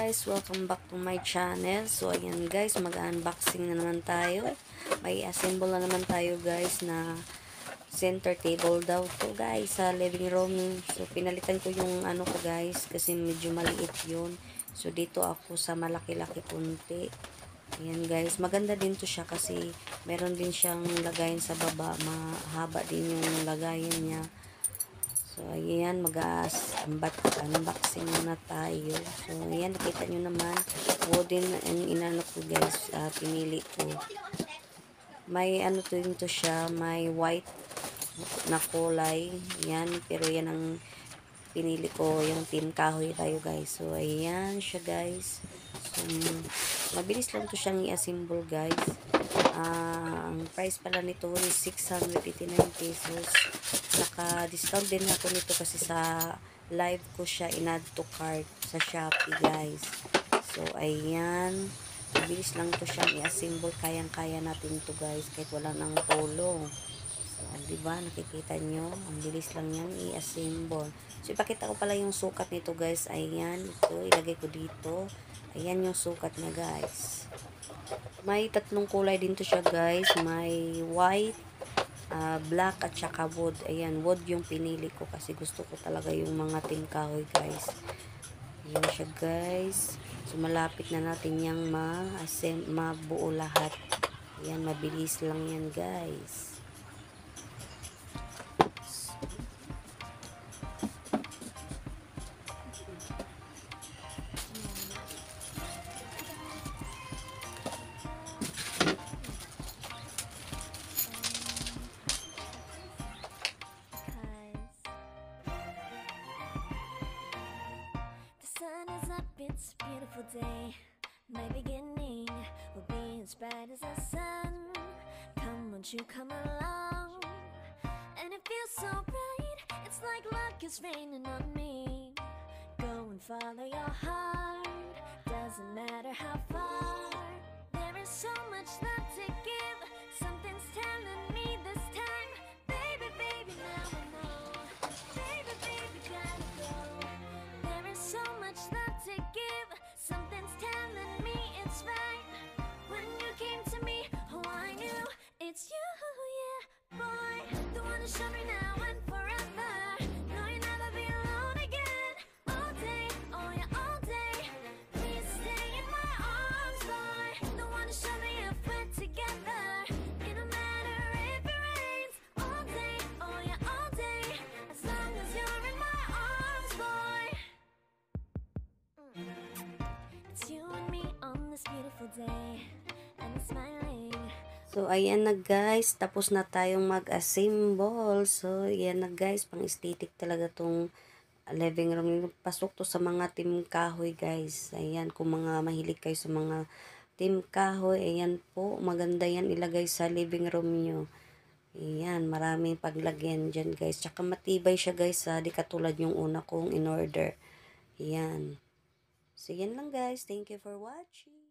guys, welcome back to my channel. So ayan guys, mag-unboxing na naman tayo. May assemble na naman tayo guys na center table daw to guys sa living room. So pinalitan ko yung ano ko guys kasi medyo maliit yun. So dito ako sa malaki-laki kunti. Ayan guys, maganda din to siya kasi meron din siyang lagayan sa baba. Mahaba din yung lagayan niya. So, ayan, mag-unboxing muna tayo. So, ayan, nakita nyo naman, wooden ang inano ko guys, pinili ko. May ano to din to siya, may white na kulay. Ayan, pero yan ang pinili ko, yung team kahoy tayo guys. So, ayan siya guys. So, mabilis lang to siyang i-assemble guys. Ang price pala nito is 689 pesos. Naka-discount din ako nito kasi sa live ko siya in-add to cart sa Shopee guys. So, ayan. Mabilis lang to siyang i-assemble. Kayang-kaya natin to guys kahit wala nang tulong. So, diba? Nakikita nyo? Ang bilis lang yan i-assemble. So, ipakita ko pala yung sukat nito guys. Ayan. Ito, ilagay ko dito. Ayan yung sukat niya guys. May tatlong kulay din to siya guys. May white, black at saka wood. Ayan, wood yung pinili ko kasi gusto ko talaga yung mga team kahoy guys. Ayan siya guys. So malapit na natin yung mabuo lahat. Ayan, mabilis lang yan guys. It's a beautiful day. My beginning will be as bright as the sun. Come, won't you come along? And it feels so bright. It's like luck is raining on me. Go and follow your heart. Doesn't matter how far. There is so much love to give. Something's telling me this time. Baby, baby, now I know. Baby, baby, gotta go. There is so much love to give. Something's telling me it's right. When you came to me, oh, I knew it's you, yeah, boy. The one to show me now and forever. No, you'll never be alone again. All day, oh yeah, all day. Please stay in my arms, boy. The one to show me if we're together. It don't matter if it rains. All day, oh yeah, all day. As long as you're in my arms, boy. It's you and me on this beautiful day, and I'm smiling. So, ayan na guys. Tapos na tayong mag-assemble. So, ayan na guys. Pang aesthetic talaga tong living room. Pasok to sa mga team kahoy guys. Ayan. Kung mga mahilig kayo sa mga team kahoy. Ayan po. Maganda yan ilagay sa living room nyo. Ayan. Maraming paglagyan dyan guys. Tsaka matibay siya guys. Di katulad yung una kong in order. Ayan. So, yan lang guys. Thank you for watching.